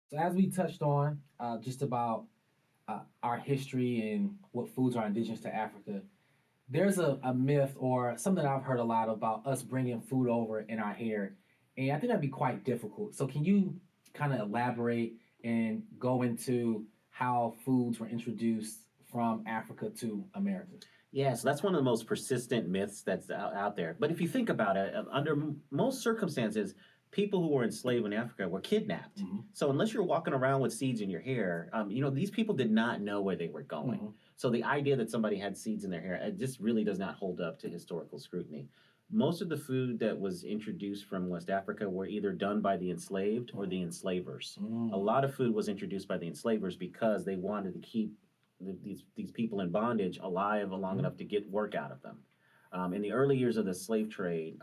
So as we touched on just about our history and what foods are indigenous to Africa, there's a myth or something I've heard a lot about us bringing food over in our hair, and I think that'd be quite difficult. So can you kind of elaborate and go into how foods were introduced from Africa to America? Yeah, so that's one of the most persistent myths that's out there. But if you think about it, under most circumstances, people who were enslaved in Africa were kidnapped. Hmm. So unless you're walking around with seeds in your hair, these people did not know where they were going. Hmm. So the idea that somebody had seeds in their hair, it just really does not hold up to historical scrutiny. Most of the food that was introduced from West Africa were either done by the enslaved or the enslavers. A Mm. lot of food was introduced by the enslavers because they wanted to keep these people in bondage alive long Mm. enough to get work out of them. In the early years of the slave trade,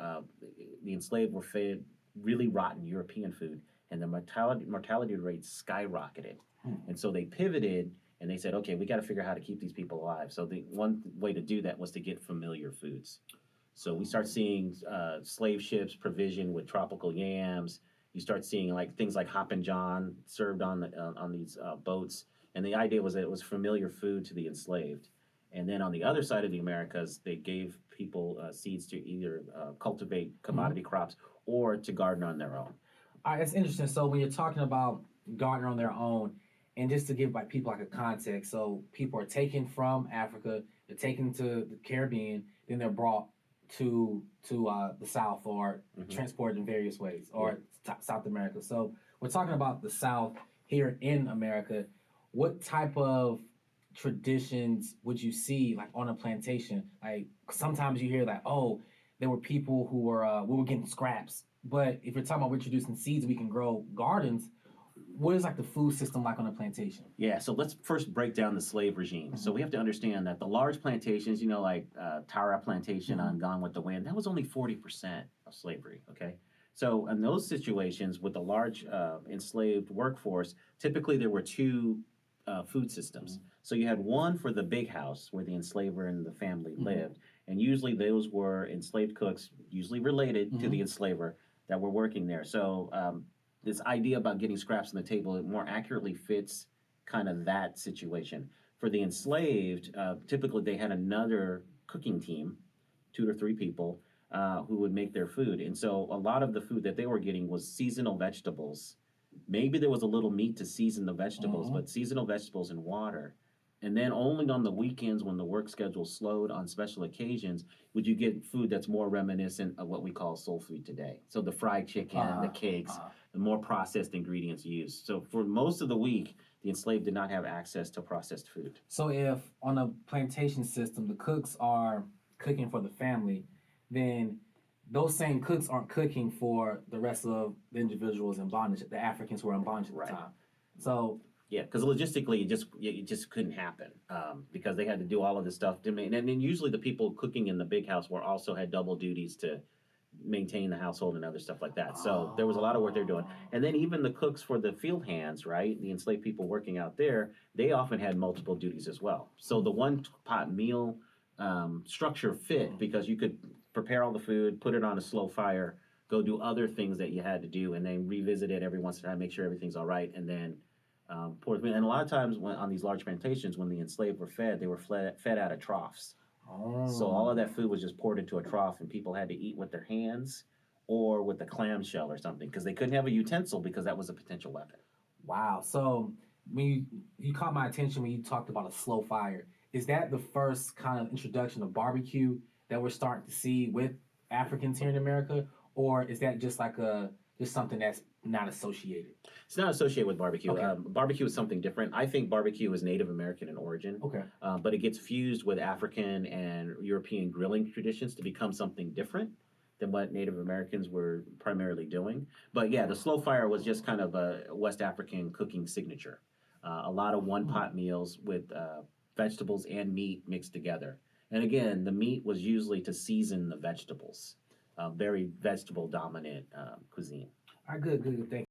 the enslaved were fed really rotten European food, and the mortality rates skyrocketed. Mm. And so they pivoted and they said, okay, we got to figure out how to keep these people alive. So the one way to do that was to get familiar foods. So we start seeing slave ships provisioned with tropical yams. You start seeing like things like Hoppin' John served on these boats, and the idea was that it was familiar food to the enslaved. And then on the other side of the Americas, they gave people seeds to either cultivate Mhm. commodity crops or to garden on their own. All right, that's interesting. So when you're talking about gardening on their own, and just to give like people like a context, so people are taken from Africa, they're taken to the Caribbean, then they're brought to the South or Hmm. transported in various ways, Yeah. or South America. So we're talking about the South here in America. What type of traditions would you see like on a plantation? Like sometimes you hear that, oh, there were people who were we were getting scraps. But if you're talking about introducing seeds, we can grow gardens. What is like the food system like on a plantation? Yeah, so let's first break down the slave regime. So Hmm. we have to understand that the large plantations, like Tara Plantation Hmm. on Gone with the Wind, that was only 40% of slavery, okay? So in those situations with a large enslaved workforce, typically there were two food systems. So you had one for the big house where the enslaver and the family Hmm. lived, and usually those were enslaved cooks, usually related to Hmm. the enslaver, that were working there. So this idea about getting scraps on the table it more accurately fits kind of that situation. For the enslaved, typically they had another cooking team, two to three people, who would make their food. And so a lot of the food that they were getting was seasonal vegetables. Maybe there was a little meat to season the vegetables, Hmm. but seasonal vegetables and water. And then only on the weekends when the work schedule slowed on special occasions would you get food that's more reminiscent of what we call soul food today. So the fried chicken, the Uh-huh. cakes, Uh-huh. the more processed ingredients used. So for most of the week, the enslaved did not have access to processed food. So if on a plantation system the cooks are cooking for the family, then those same cooks aren't cooking for the rest of the individuals in bondage, the Africans who were in bondage at the Right. time. So Yeah, because logistically, it just couldn't happen because they had to do all of this stuff to make. And then usually the people cooking in the big house were also had double duties to maintain the household and other stuff like that. So there was a lot of work they're doing. And then even the cooks for the field hands, right? The enslaved people working out there, they often had multiple duties as well. So the one pot meal structure fit because you could prepare all the food, put it on a slow fire, go do other things that you had to do, and then revisit it every once in a time, make sure everything's all right, and then pour it. And a lot of times when on these large plantations, when the enslaved were fed, they were fed out of troughs. So all of oh, that food was just poured into a trough, and people had to eat with their hands or with a clamshell or something because they couldn't have a utensil because that was a potential weapon. wow. So when you caught my attention when you talked about a slow fire. Is that the first kind of introduction of barbecue that we're starting to see with Africans here in America, or is that just like a just something that's not associated? It's not associated with barbecue. Okay. Barbecue is something different. I think barbecue is Native American in origin, Okay. but it gets fused with African and European grilling traditions to become something different than what Native Americans were primarily doing. But yeah, the slow fire was just kind of a West African cooking signature. A lot of one Hmm. pot meals with vegetables and meat mixed together. And again, the meat was usually to season the vegetables. Very vegetable dominant cuisine. All right, good, good, good. Thank